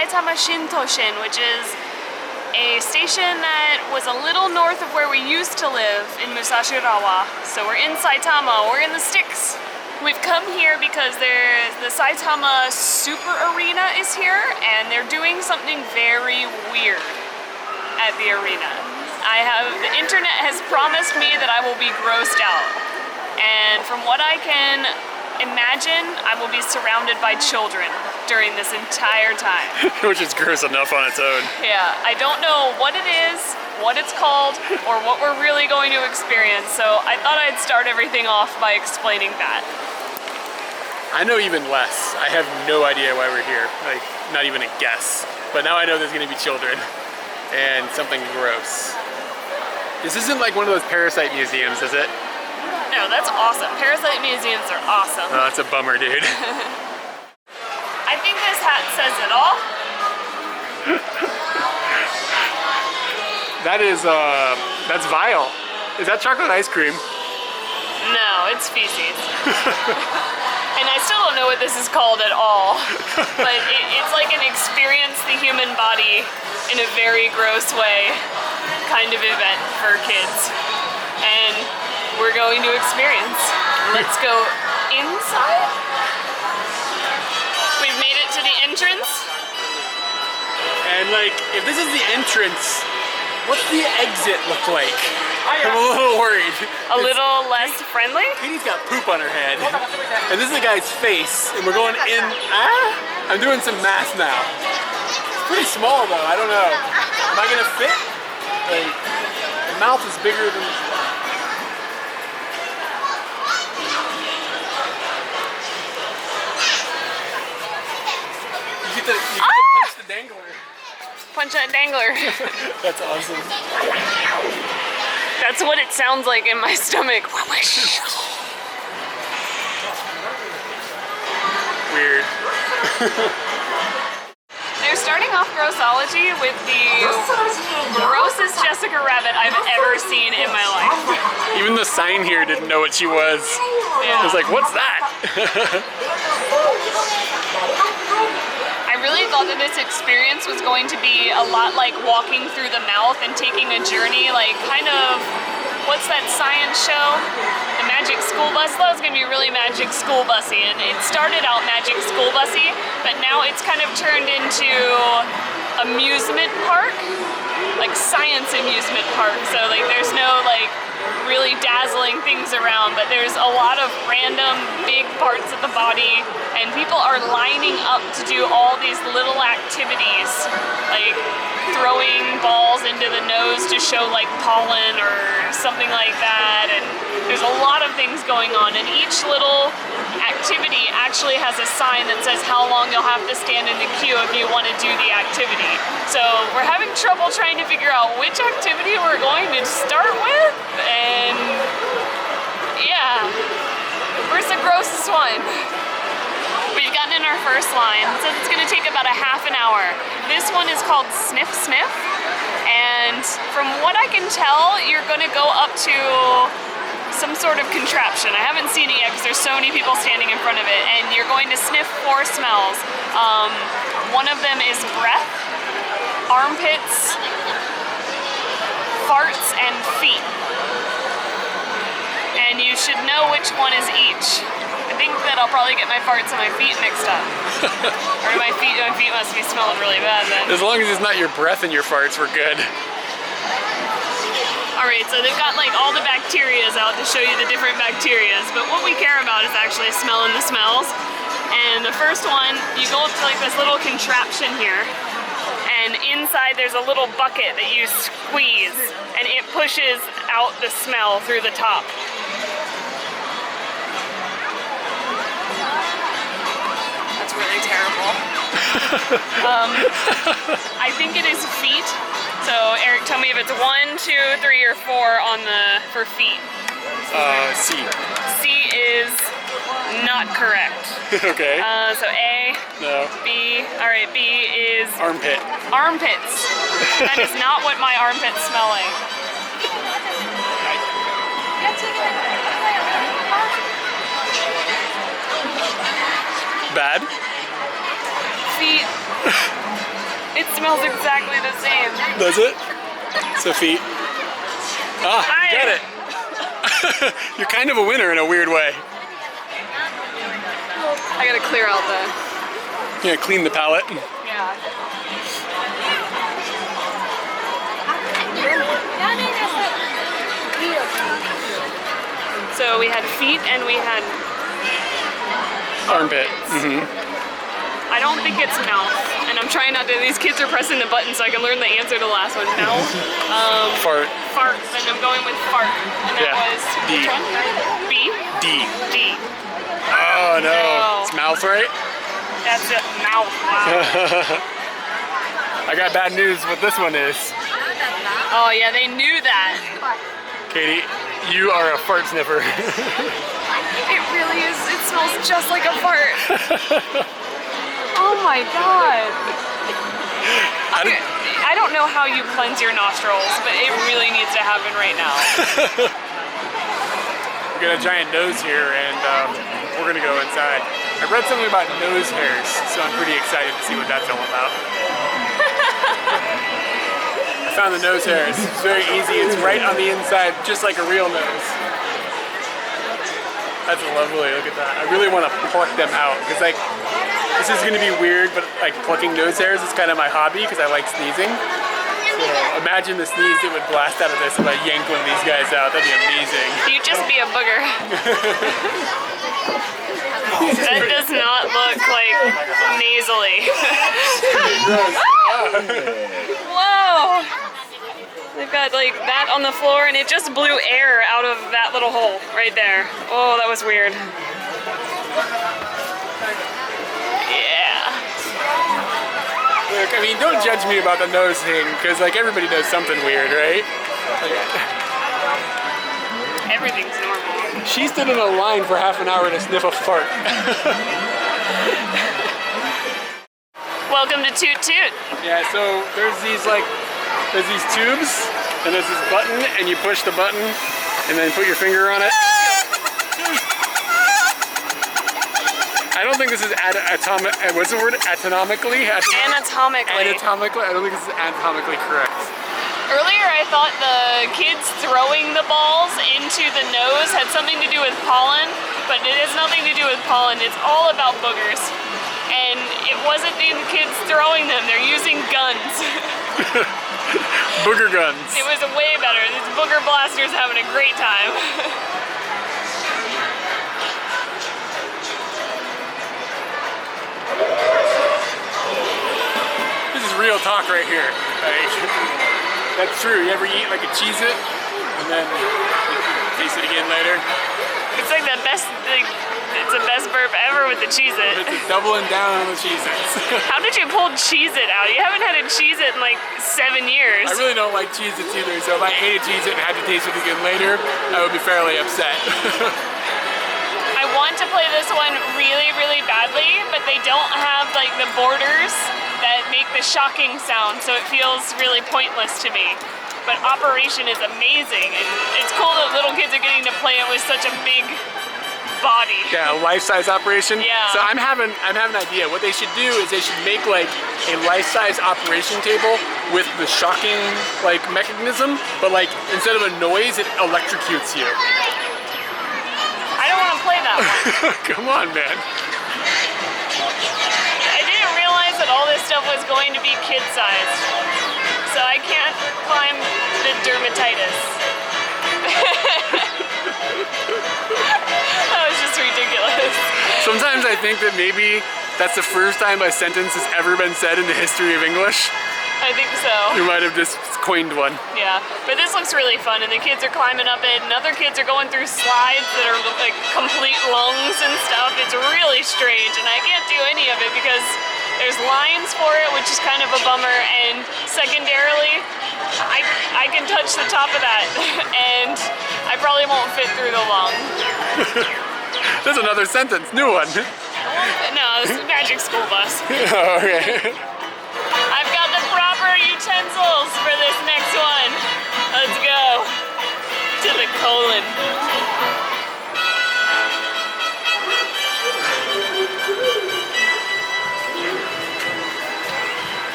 Saitama Shintoshin, which is a station that was a little north of where we used to live in Musashirawa. So we're in Saitama, we're in the sticks. We've come here because the Saitama Super Arena is here, and they're doing something very weird at the arena. The internet has promised me that I will be grossed out. And from what I can imagine, I will be surrounded by children during this entire time. Which is gross enough on its own. Yeah, I don't know what it is, what it's called, or what we're really going to experience, so I thought I'd start everything off by explaining that. I know even less. I have no idea why we're here, like not even a guess. But now I know there's gonna be children and something gross. This isn't like one of those parasite museums, is it? No, that's awesome. Parasite museums are awesome. Oh, that's a bummer, dude. I think this hat says it all. That's vile. Is that chocolate ice cream? No, it's feces. And I still don't know what this is called at all. But it's like an experience the human body in a very gross way kind of event for kids. And we're going to experience. Let's go inside. We've made it to the entrance. And like, if this is the entrance, what's the exit look like? I'm a little worried. A little less friendly? Katie's got poop on her head. And this is the guy's face, and we're going in. I'm doing some math now. It's pretty small though, I don't know. Am I gonna fit? Like, the mouth is bigger than You get to punch the dangler. Punch that dangler. That's awesome. That's what it sounds like in my stomach. Weird. They're starting off Grossology with the grossest Jessica Rabbit I've ever seen in my life. Even the sign here didn't know what she was. Yeah. It was like, what's that? I really thought that this experience was going to be a lot like walking through the mouth and taking a journey, like kind of, what's that science show? The Magic School Bus? That was going to be really Magic School Bussy, and it started out Magic School Bussy, but now it's kind of turned into amusement park, like science amusement park. So like there's no like really dazzling things around, but there's a lot of random big parts of the body, and people are lining up to do all these little activities, like throwing balls into the nose to show like pollen or something like that, and there's a lot of things going on, and each little activity actually has a sign that says how long you'll have to stand in the queue if you want to do the activity. So we're having trouble trying to figure out which activity we're going to start with, and yeah, where's the grossest one? We've gotten in our first line. It says it's going to take about a half an hour. This one is called Sniff Sniff, and from what I can tell, you're going to go up to some sort of contraption. I haven't seen it yet because there's so many people standing in front of it, and you're going to sniff 4 smells. One of them is breath, armpits, farts, and feet. And you should know which one is each. I think that I'll probably get my farts and my feet mixed up. Or my feet must be smelling really bad then. As long as it's not your breath and your farts, we're good. Alright, so they've got like all the bacterias out to show you the different bacterias, but what we care about is actually smelling the smells. And the first one, you go up to like this little contraption here, and inside there's a little bucket that you squeeze, and it pushes out the smell through the top. That's really terrible. I think it is feet. So Eric, tell me if it's 1, 2, 3, or 4 on for feet. C. C is not correct. Okay. So A. No. B. All right. B is armpit. Armpits. That is not what my armpits smell like. Bad. Feet. It smells exactly the same. Does it? So feet. Ah, you get it. You're kind of a winner in a weird way. I gotta clear out the... Yeah, clean the palate. Yeah. So we had feet and we had... Armpit. Mm-hmm. I don't think it's mouth. And I'm trying not to... These kids are pressing the button so I can learn the answer to the last one. Mouth. Fart. Fart. And I'm going with fart. And that was... D. Which one? B? D. D. Oh no. No. It's mouth, right? That's it. Mouth. Wow. I got bad news what this one is. Oh yeah, they knew that. Katie, you are a fart sniffer. It really is. It smells just like a fart. Oh my god. I don't know how you cleanse your nostrils, but it really needs to happen right now. We got a giant nose here, and we're gonna go inside. I read something about nose hairs, so I'm pretty excited to see what that's all about. I found the nose hairs. It's very easy. It's right on the inside, just like a real nose. That's lovely. Look at that. I really want to pluck them out because, like, this is gonna be weird, but like plucking nose hairs is kind of my hobby because I like sneezing. So imagine the sneeze that would blast out of this if I yanked one of these guys out. That'd be amazing. You'd just be a booger. That does not look like nasally. Whoa! They've got like that on the floor and it just blew air out of that little hole right there. Oh, that was weird. Yeah. Look, I mean, don't judge me about the nose thing, because like everybody does something weird, right? Everything's normal. She stood in a line for half an hour to sniff a fart. Welcome to Toot Toot. Yeah, so there's these tubes, and there's this button, and you push the button, and then put your finger on it. I don't think this is what's the word? Anatomically? Anatomically. Anatomically? I don't think this is anatomically correct. Earlier I thought the kids throwing the balls into the nose had something to do with pollen, but it has nothing to do with pollen. It's all about boogers. And it wasn't the kids throwing them, they're using guns. Booger guns. It was way better. These booger blasters having a great time. This is real talk right here. That's true. You ever eat like a Cheez-It and then you taste it again later? It's like the best, it's the best burp ever with the Cheez-It. It's doubling down on the Cheez-Its. How did you pull Cheez-It out? You haven't had a Cheez-It in like 7 years. I really don't like Cheez-Its either, so if I ate a Cheez-It and had to taste it again later, I would be fairly upset. I want to play this one really, really badly, but they don't have like the borders that make the shocking sound, so it feels really pointless to me. But Operation is amazing, and it's cool that little kids are getting to play it with such a big body. Yeah, a life-size Operation. Yeah. So I'm having an idea. What they should do is they should make like a life-size Operation table with the shocking like mechanism, but like instead of a noise, it electrocutes you. I don't want to play that one. Come on, man. I didn't realize that all this stuff was going to be kid-sized, so I can't climb the dermatitis. That was just ridiculous. Sometimes I think that maybe that's the first time a sentence has ever been said in the history of English. I think so. You might have just coined one. Yeah, but this looks really fun, and the kids are climbing up it, and other kids are going through slides that are like complete lungs and stuff. It's really strange, and I can't do any of it because there's lines for it, which is kind of a bummer, and secondarily, I can touch the top of that, and I probably won't fit through the lung. There's another sentence, new one. No, this is Magic School Bus. Oh, okay. I've got the proper utensils for this next one. Let's go to the colon.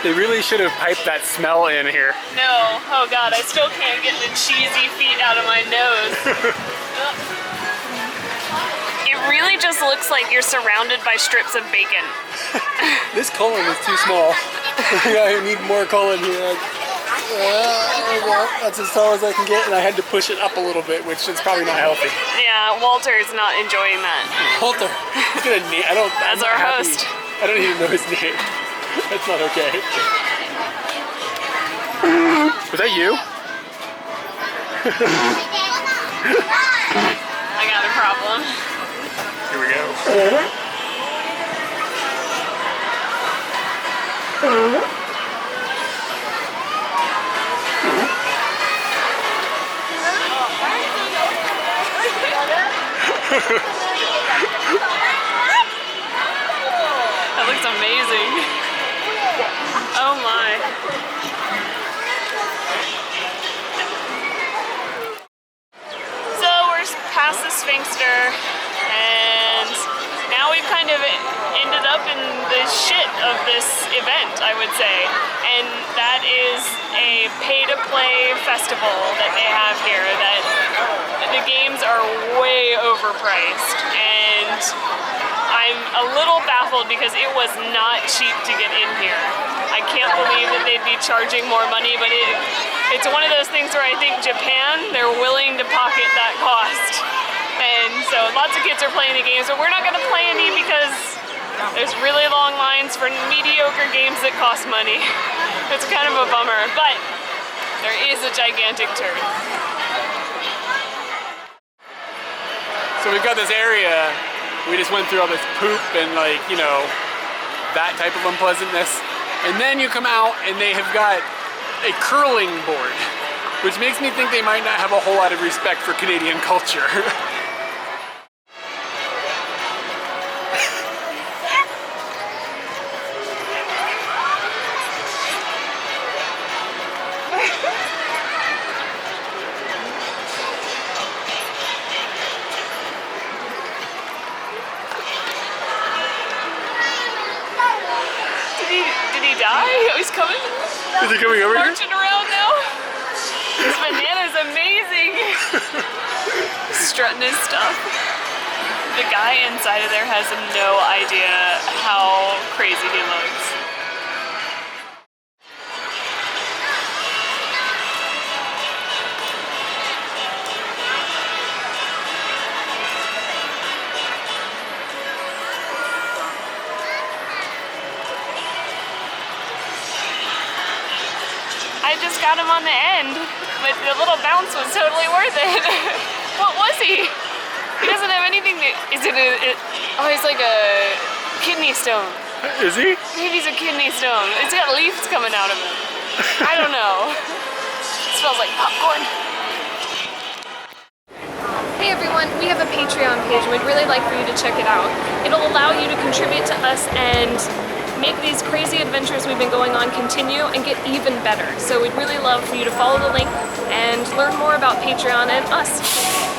They really should have piped that smell in here. No, oh god, I still can't get the cheesy feet out of my nose. It really just looks like you're surrounded by strips of bacon. This colon is too small. I need more colon here. Well, that's as tall as I can get, and I had to push it up a little bit, which is probably not healthy. Yeah, Walter's not enjoying that. Walter, he's gonna name. As our host. I don't even know his name. That's not okay. Was that you? I got a problem. Here we go. That looks amazing. Oh my. So we're past the Sphinxter, and now we've kind of ended up in the shit of this event, I would say. And that is a pay-to-play festival that they have here, that the games are way overpriced. And I'm a little baffled because it was not cheap to get in here. I can't believe that they'd be charging more money, but it's one of those things where I think Japan, they're willing to pocket that cost. And so lots of kids are playing the games, but we're not going to play any because there's really long lines for mediocre games that cost money. It's kind of a bummer, but there is a gigantic turd. So we've got this area, we just went through all this poop and that type of unpleasantness. And then you come out and they have got a curling board, which makes me think they might not have a whole lot of respect for Canadian culture. He's coming. Is he coming over here? Marching around now. This banana's amazing. Strutting his stuff. The guy inside of there has no idea how crazy he looks. I just got him on the end, but the little bounce was totally worth it. What was he? He doesn't have anything to, oh, he's like a kidney stone. Is he? Maybe he's a kidney stone. It's got leaves coming out of him. I don't know. It smells like popcorn. Hey everyone, we have a Patreon page and we'd really like for you to check it out. It'll allow you to contribute to us and make these crazy adventures we've been going on continue and get even better. So we'd really love for you to follow the link and learn more about Patreon and us.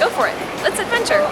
Go for it. Let's adventure.